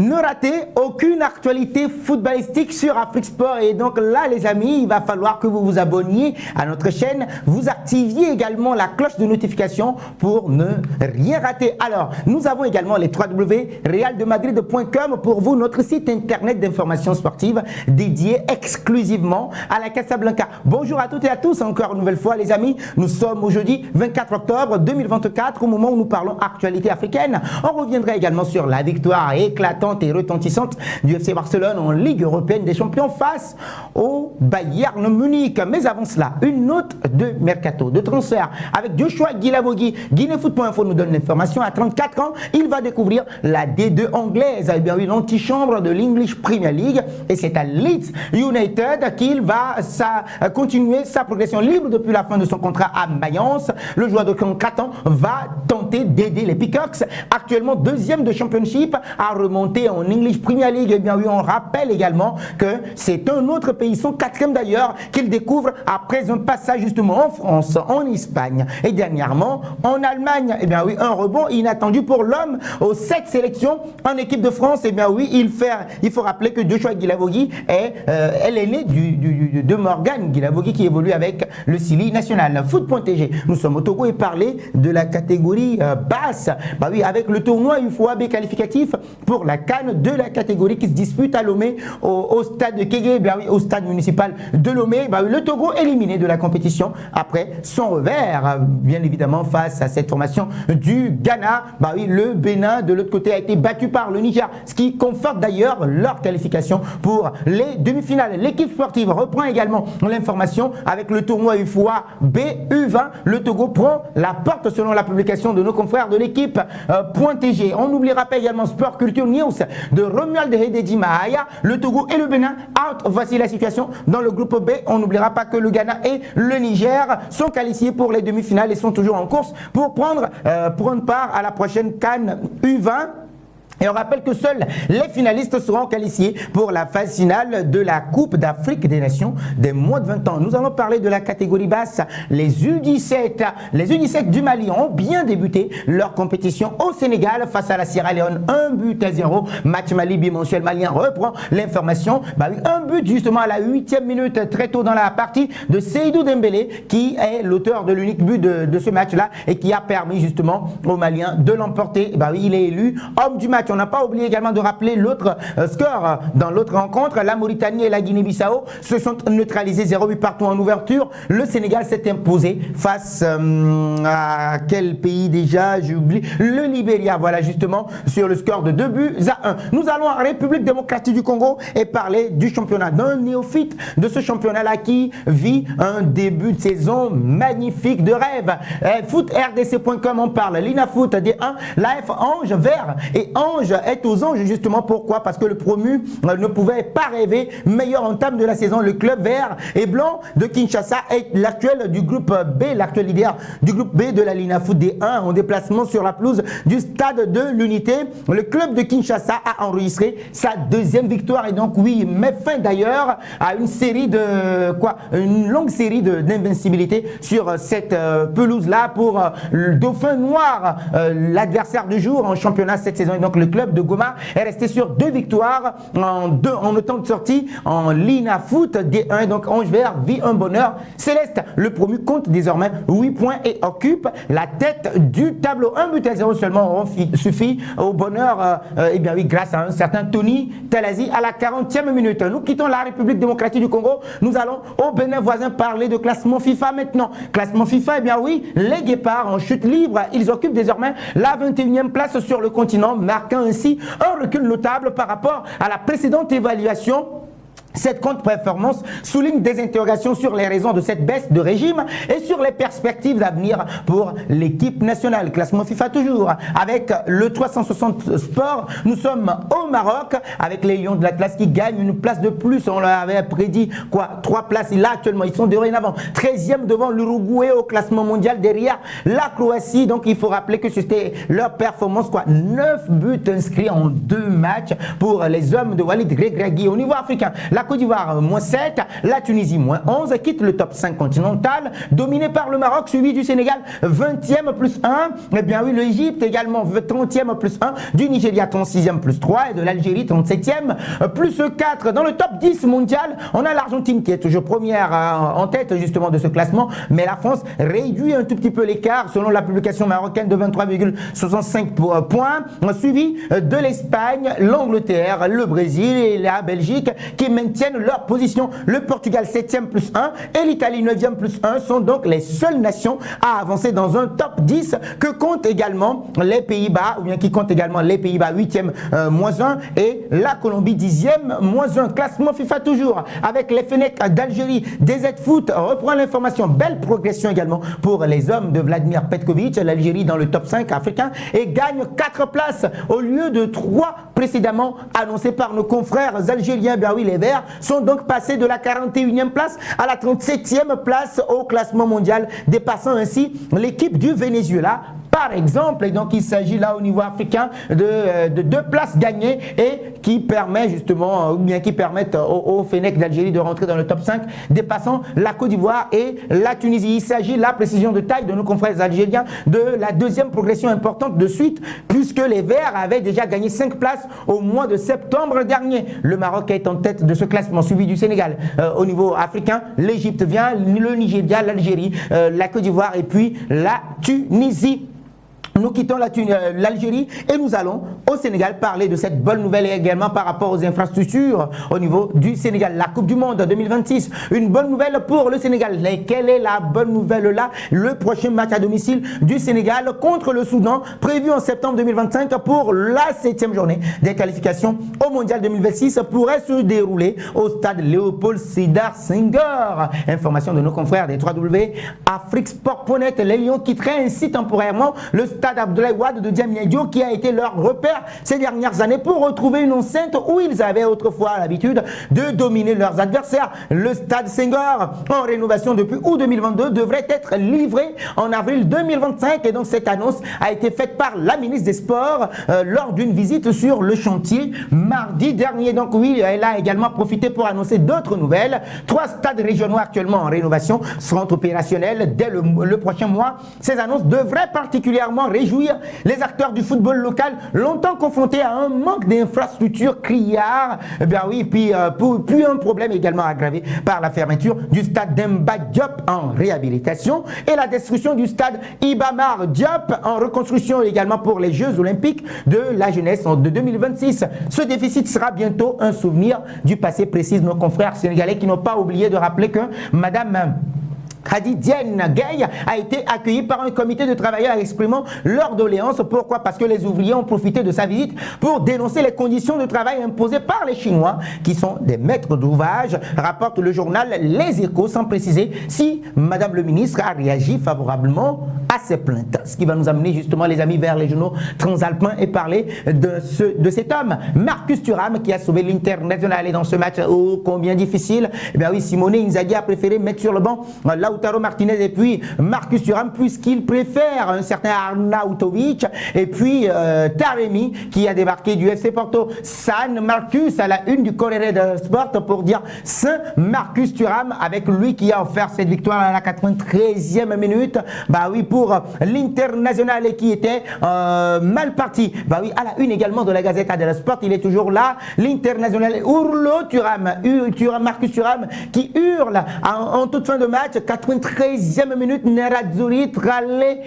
Ne ratez aucune actualité footballistique sur Afrique Sport. Et donc là, les amis, il va falloir que vous vous abonniez à notre chaîne. Vous activiez également la cloche de notification pour ne rien rater. Alors, nous avons également les www.realdemadrid.com pour vous, notre site internet d'information sportive dédié exclusivement à la Casablanca. Bonjour à toutes et à tous, encore une nouvelle fois, les amis. Nous sommes au jeudi 24 octobre 2024, au moment où nous parlons actualité africaine. On reviendra également sur la victoire éclatante et retentissante du FC Barcelone en Ligue européenne des champions face au Bayern Munich. Mais avant cela, une note de mercato, de transfert avec Joshua Guilavogui. Guineafoot.info nous donne l'information. À 34 ans, il va découvrir la D2 anglaise, eh bien oui, l'antichambre de l'English Premier League. Et c'est à Leeds United qu'il va continuer sa progression libre depuis la fin de son contrat à Mayence. Le joueur de 34 ans va tenter d'aider les Peacocks, actuellement deuxième de Championship, à remonter en English Premier League. Eh bien oui, on rappelle également que c'est un autre pays, son quatrième d'ailleurs, qu'il découvre après un passage justement en France, en Espagne et dernièrement en Allemagne. Eh bien oui, un rebond inattendu pour l'homme aux 7 sélections en équipe de France. Eh bien oui, il faut rappeler que Joshua Guilavogui est l'aîné de Morgan Guilavogui qui évolue avec le Sili national. Foot.tg, nous sommes au Togo et parler de la catégorie basse. Bah oui, avec le tournoi UFOAB qualificatif pour la CAN de la catégorie qui se dispute à Lomé au stade de Kégué, bah oui, au stade municipal de Lomé. Bah oui, le Togo éliminé de la compétition après son revers, bien évidemment face à cette formation du Ghana. Bah oui, le Bénin de l'autre côté a été battu par le Niger, ce qui conforte d'ailleurs leur qualification pour les demi-finales. L'équipe sportive reprend également l'information avec le tournoi UFOA BU20. Le Togo prend la porte selon la publication de nos confrères de l'équipe .tg. On n'oubliera pas également Sport Culture News de Romuald Hededi Mahaya. Le Togo et le Bénin out. Voici la situation dans le groupe B. On n'oubliera pas que le Ghana et le Niger sont qualifiés pour les demi-finales et sont toujours en course pour prendre part à la prochaine CAN U20. Et on rappelle que seuls les finalistes seront qualifiés pour la phase finale de la Coupe d'Afrique des Nations des moins de 20 ans. Nous allons parler de la catégorie basse. Les U17. Les U17 du Mali ont bien débuté leur compétition au Sénégal face à la Sierra Leone. 1-0. Match Mali bimensuel malien reprend l'information. Bah oui, un but justement à la 8e minute, très tôt dans la partie, de Seydou Dembélé, qui est l'auteur de l'unique but de ce match-là et qui a permis justement aux Maliens de l'emporter. Bah oui, il est élu homme du match. On n'a pas oublié également de rappeler l'autre score dans l'autre rencontre. La Mauritanie et la Guinée-Bissau se sont neutralisés 0-8 partout en ouverture. Le Sénégal s'est imposé face à quel pays déjà? J'oublie. Le Libéria, voilà justement, sur le score de 2-1. Nous allons en République démocratique du Congo et parler du championnat, d'un néophyte de ce championnat-là qui vit un début de saison magnifique de rêve. FootRDC.com en parle. L'INAFoot D1, l'AF Ange Vert et Ange est aux anges justement. Pourquoi? Parce que le promu ne pouvait pas rêver meilleure entame de la saison. Le club vert et blanc de Kinshasa est l'actuel du groupe B, l'actuel leader du groupe B de la Linafoot D1 en déplacement sur la pelouse du stade de l'Unité. Le club de Kinshasa a enregistré sa deuxième victoire et donc oui, met fin d'ailleurs à une série une longue série d'invincibilité sur cette pelouse là pour le Dauphin Noir, l'adversaire du jour en championnat cette saison. Et donc le club de Goma est resté sur 2 victoires en autant de sorties en Linafoot D1. Donc Ange Vert vit un bonheur céleste. Le promu compte désormais 8 points et occupe la tête du tableau. 1-0 seulement suffit au bonheur, et bien oui, grâce à un certain Tony Talazi à la 40e minute. Nous quittons la République démocratique du Congo. Nous allons au Bénin voisin parler de classement FIFA maintenant. Classement FIFA, et bien oui, les Guépards en chute libre. Ils occupent désormais la 21e place sur le continent, marquant ainsi un recul notable par rapport à la précédente évaluation. Cette contre-performance souligne des interrogations sur les raisons de cette baisse de régime et sur les perspectives d'avenir pour l'équipe nationale. Classement FIFA toujours. Avec le 360 Sport, nous sommes au Maroc avec les Lions de l'Atlas qui gagnent une place de plus. On leur avait prédit 3 places. Et là actuellement, ils sont dorénavant 13e devant l'Uruguay au classement mondial, derrière la Croatie. Donc il faut rappeler que c'était leur performance. 9 buts inscrits en 2 matchs pour les hommes de Walid Regragui. Au niveau africain, la La Côte d'Ivoire, moins 7. La Tunisie, moins 11. Quitte le top 5 continental, dominé par le Maroc, suivi du Sénégal, 20e plus 1. Eh bien oui, l'Égypte également, 30e plus 1. Du Nigeria, 36e plus 3. Et de l'Algérie, 37e plus 4. Dans le top 10 mondial, on a l'Argentine qui est toujours première en tête justement de ce classement. Mais la France réduit un tout petit peu l'écart selon la publication marocaine de 23,65 points. Suivi de l'Espagne, l'Angleterre, le Brésil et la Belgique qui maintiennent leur position. Le Portugal 7e plus 1 et l'Italie 9e plus 1 sont donc les seules nations à avancer dans un top 10 que comptent également les Pays-Bas, ou bien qui comptent également les Pays-Bas 8e moins 1 et la Colombie 10e moins 1. Classement FIFA toujours avec les Fenech d'Algérie. DZ Foot reprend l'information. Belle progression également pour les hommes de Vladimir Petkovic. L'Algérie dans le top 5 africain et gagne 4 places au lieu de 3 précédemment annoncés par nos confrères algériens. Ben oui, les Verts sont donc passés de la 41e place à la 37e place au classement mondial, dépassant ainsi l'équipe du Venezuela par exemple. Et donc il s'agit là au niveau africain de 2 places gagnées et qui permet justement, ou bien qui permettent au Fenech d'Algérie de rentrer dans le top 5, dépassant la Côte d'Ivoire et la Tunisie. Il s'agit là, précision de taille de nos confrères algériens, de la deuxième progression importante de suite, puisque les Verts avaient déjà gagné 5 places au mois de septembre dernier. Le Maroc est en tête de ce classement, suivi du Sénégal. Au niveau africain, l'Égypte vient, le Nigeria, l'Algérie, la Côte d'Ivoire et puis la Tunisie. Nous quittons l'Algérie et nous allons au Sénégal parler de cette bonne nouvelle et également par rapport aux infrastructures au niveau du Sénégal. La Coupe du Monde 2026, une bonne nouvelle pour le Sénégal. Mais quelle est la bonne nouvelle là? Le prochain match à domicile du Sénégal contre le Soudan, prévu en septembre 2025 pour la 7e journée des qualifications au Mondial 2026, pourrait se dérouler au stade Léopold Sédar Senghor. Information de nos confrères des 3W Afriquesport.net. Les Lions quitteraient ainsi temporairement le stade Abdoulaye Wade de Diamniadio qui a été leur repère ces dernières années pour retrouver une enceinte où ils avaient autrefois l'habitude de dominer leurs adversaires. Le stade Senghor, en rénovation depuis août 2022, devrait être livré en avril 2025 et donc cette annonce a été faite par la ministre des Sports lors d'une visite sur le chantier mardi dernier. Donc oui, elle a également profité pour annoncer d'autres nouvelles. 3 stades régionaux actuellement en rénovation seront opérationnels dès le prochain mois. Ces annonces devraient particulièrement réjouir les acteurs du football local, longtemps confrontés à un manque d'infrastructures criard. Eh bien oui, puis un problème également aggravé par la fermeture du stade Demba Diop en réhabilitation et la destruction du stade Iba Mar Diop en reconstruction également pour les Jeux Olympiques de la jeunesse de 2026. Ce déficit sera bientôt un souvenir du passé, précisent nos confrères sénégalais qui n'ont pas oublié de rappeler que Madame Hadi Diène Gueye a été accueilli par un comité de travailleurs exprimant leur doléance. Pourquoi? Parce que les ouvriers ont profité de sa visite pour dénoncer les conditions de travail imposées par les Chinois qui sont des maîtres d'ouvrage, rapporte le journal Les Échos, sans préciser si Madame le ministre a réagi favorablement à ces plaintes. Ce qui va nous amener justement les amis vers les journaux transalpins et parler de cet homme, Marcus Thuram, qui a sauvé l'International dans ce match combien difficile. Eh bien oui, Simone Inzaghi a préféré mettre sur le banc Lautaro Martinez et puis Marcus Thuram puisqu'il préfère un certain Arnautovic et puis Taremi qui a débarqué du FC Porto. San Marcus à la une du Corriere dello Sport pour dire Saint Marcus Thuram, avec lui qui a offert cette victoire à la 93e minute. Bah oui, pour l'International qui était mal parti. Bah oui, à la une également de la Gazzetta dello Sport, il est toujours là. L'International Urlo Thuram, Marcus Thuram qui hurle en toute fin de match. 93e minute, Nerazzurri, Trallé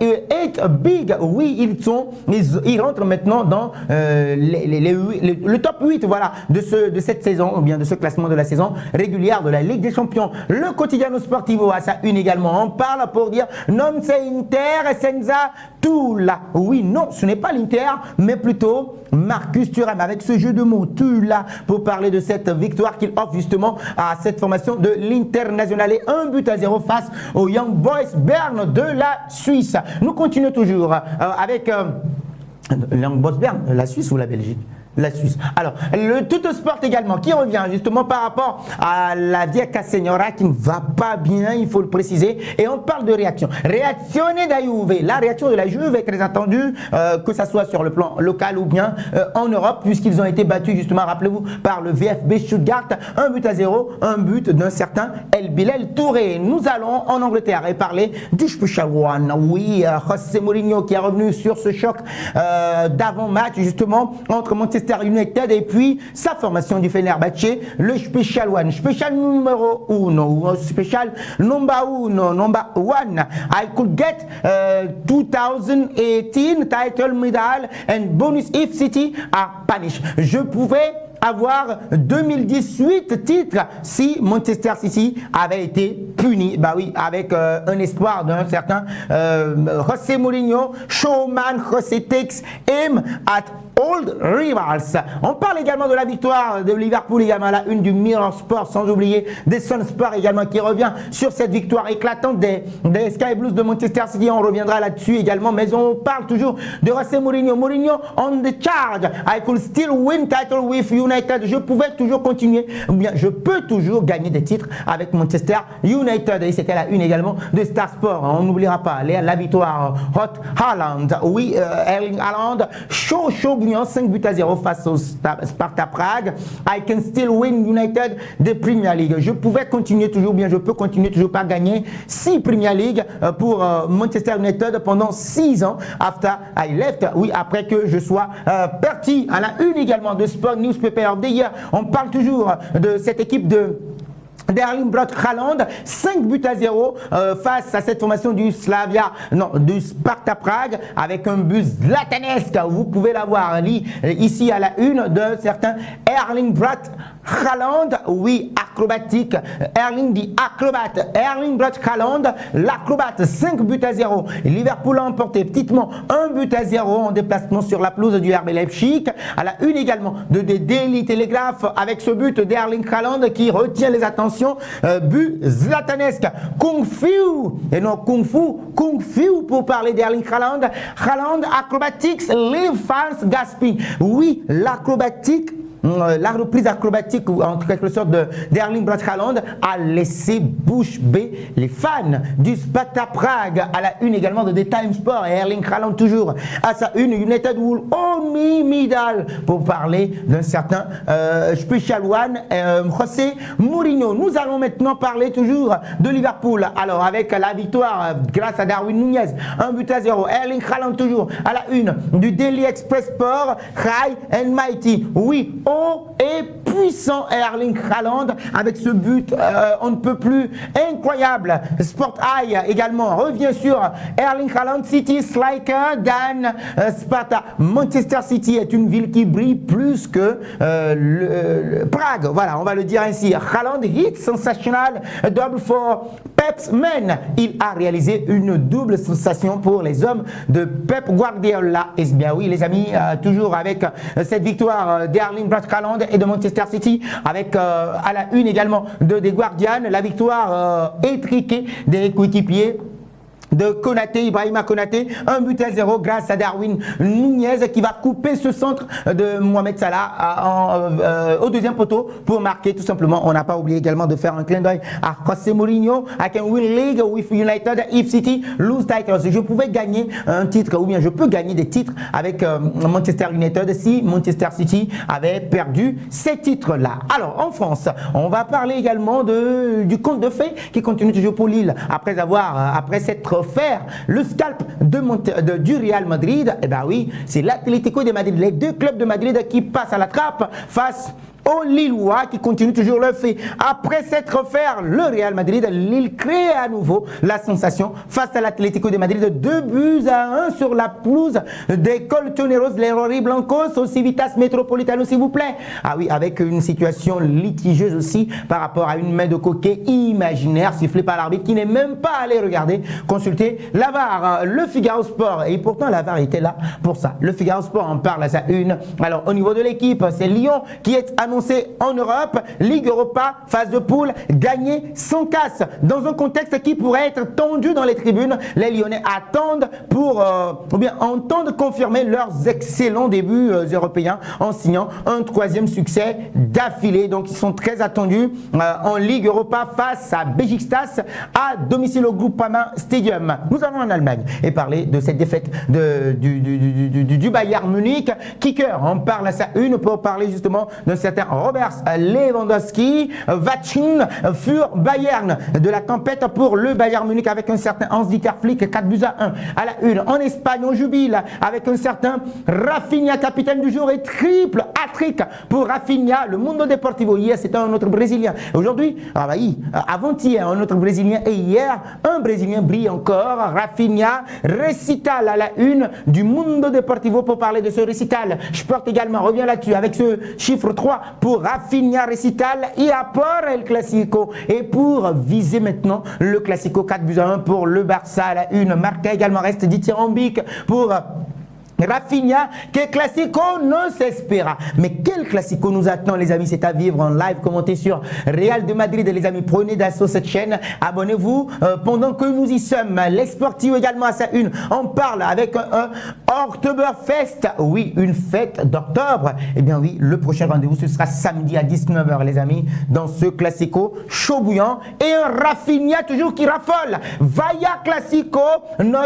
et Big. Oui, ils rentrent maintenant dans le top 8 voilà, de cette saison, ou bien de ce classement de la saison régulière de la Ligue des Champions. Le Quotidiano Sportivo à sa une également. On parle pour dire non c'est Inter senza Tulla. Oui, non, ce n'est pas l'Inter, mais plutôt Marcus Thuram avec ce jeu de mots Tulla pour parler de cette victoire qu'il offre justement à cette formation de l'International. 1-0 face aux Young Boys Bern de la Suisse. Nous continuons toujours avec Young Boys Bern, la Suisse ou la Belgique? La Suisse. Alors, le Tuttosport également, qui revient justement par rapport à la Vieca Signora qui ne va pas bien, il faut le préciser. Et on parle de réaction. Réazione da Juve. La réaction de la Juve est très attendue, que ça soit sur le plan local ou bien en Europe, puisqu'ils ont été battus justement, rappelez-vous, par le VfB Stuttgart, 1-0, un but d'un certain El Bilal Touré. Nous allons en Angleterre et parler du Special One. Oui, José Mourinho qui est revenu sur ce choc d'avant-match justement entre Manchester United et puis sa formation du Fenerbahçe, le Special One, Special numéro 1, Special number 1, number 1. I could get 2018 title medal and bonus if City are punished. Je pouvais avoir 2018 titres si Manchester City avait été puni. Bah oui, avec un espoir d'un certain José Mourinho, showman José takes him at old rivals. On parle également de la victoire de Liverpool également à la une du Mirror Sport, sans oublier des Sun Sport également qui revient sur cette victoire éclatante des Sky Blues de Manchester City. On reviendra là-dessus également, mais on parle toujours de José Mourinho. Mourinho on the charge. I could still win title with United. Je pouvais toujours continuer, ou bien je peux toujours gagner des titres avec Manchester United. Et c'était la une également de Star Sport. On n'oubliera pas la victoire Hot Haaland. Oui, Erling Haaland, chaud bouillant, 5-0 face au Sparta Prague. I can still win United de Premier League. Je pouvais continuer toujours, bien je peux continuer toujours par gagner 6 Premier League pour Manchester United pendant 6 ans after I left. Oui, après que je sois parti. À la une également de Sport Newspaper of the Year. On parle toujours de cette équipe d'Erling Braut Haaland, 5-0 face à cette formation du du Sparta Prague avec un but zlatanesque. Vous pouvez l'avoir ici à la une de certains Erling Braut Haaland, oui, acrobatique, Erling dit acrobate, Erling Braut Haaland, l'acrobate, 5-0. Liverpool a emporté petitement 1-0 en déplacement sur la pelouse du RB Leipzig. À la une également de Daily Telegraph avec ce but d'Erling Haaland qui retient les attentions, but zlatanesque, Kung Fu, et non Kung Fu pour parler d'Erling Haaland. Haaland acrobatics, leave fans gasping. Oui, l'acrobatique, la reprise acrobatique ou en quelque sorte d'Erling Braut Haaland a laissé bouche bée les fans du Sparta Prague. À la une également de The Time Sport et Erling Haaland toujours à sa une. United will own me medal pour parler d'un certain Special One, José Mourinho. Nous allons maintenant parler toujours de Liverpool. Alors avec la victoire grâce à Darwin Nunez, 1-0. Erling Haaland toujours à la une du Daily Express Sport, High and Mighty. Oui, et puissant Erling Haaland avec ce but on ne peut plus incroyable. Sport Eye également revient sur Erling Haaland. City striker than Sparta. Manchester City est une ville qui brille plus que Prague. Voilà, on va le dire ainsi. Haaland hit sensational double for Pep's men. Il a réalisé une double sensation pour les hommes de Pep Guardiola. Et bien oui les amis, toujours avec cette victoire d'Erling Braut Haaland et de Manchester City avec à la une également de The Guardian la victoire étriquée des coéquipiers de Konaté, Ibrahima Konaté, 1-0 grâce à Darwin Nunez qui va couper ce centre de Mohamed Salah au deuxième poteau pour marquer tout simplement. On n'a pas oublié également de faire un clin d'œil à José Mourinho. I can win league with United if City lose titles. Je pouvais gagner un titre ou bien je peux gagner des titres avec Manchester United si Manchester City avait perdu ces titres-là. Alors en France, on va parler également du conte de fées qui continue toujours pour Lille après s'être faire le scalp du Real Madrid. Et ben oui, c'est l'Atlético de Madrid, les deux clubs de Madrid qui passent à la trappe face aux Lillois qui continuent toujours le fait. Après s'être offert le Real Madrid, Lille crée à nouveau la sensation face à l'Atlético de Madrid. 2-1 sur la pelouse des Colchoneros, les Rory Blancos au Civitas Metropolitano, s'il vous plaît. Ah oui, avec une situation litigieuse aussi par rapport à une main de coquet imaginaire sifflée par l'arbitre qui n'est même pas allé regarder, consulter la VAR. Le Figaro Sport, et pourtant la VAR était là pour ça. Le Figaro Sport en parle à sa une. Alors au niveau de l'équipe, c'est Lyon qui est à annoncé en Europe, Ligue Europa, phase de poule, gagné sans casse. Dans un contexte qui pourrait être tendu dans les tribunes, les Lyonnais attendent entendent confirmer leurs excellents débuts européens en signant un troisième succès d'affilée. Donc ils sont très attendus en Ligue Europa face à Beşiktaş à domicile au Groupama Stadium. Nous allons en Allemagne et parler de cette défaite du Bayern Munich. Kicker, on parle à sa une pour parler justement d'un certain Robert Lewandowski. Vachin für Bayern, de la tempête pour le Bayern Munich avec un certain Hans-Dieter Flick, 4-1 à la une. En Espagne, on jubile avec un certain Rafinha, capitaine du jour, et triple hat-trick pour Rafinha. Le Mundo Deportivo, hier c'était un autre Brésilien. Aujourd'hui, avant-hier un autre Brésilien et hier un Brésilien brille encore. Rafinha, récital à la une du Mundo Deportivo pour parler de ce récital. Sport également revient là-dessus avec ce chiffre 3 pour Rafinha, récital et apport El Clasico. Et pour viser maintenant le Clasico, 4-1 pour le Barça à la une. Marca également reste dithyrambique pour Rafinha, quel classico non s'espéra. Mais quel classico nous attend, les amis? C'est à vivre en live, commentez sur Real de Madrid, les amis. Prenez d'assaut cette chaîne, abonnez-vous pendant que nous y sommes. Les sportifs également à sa une. On parle avec un Oktoberfest. Oui, une fête d'octobre. Eh bien oui, le prochain rendez-vous, ce sera samedi à 19 h, les amis, dans ce classico chaud bouillant. Et un Rafinha toujours qui raffole. Vaya classico nos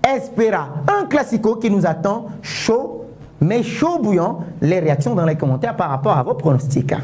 espera. Un classico qui nous attend chaud, mais chaud bouillant. Les réactions dans les commentaires par rapport à vos pronostics.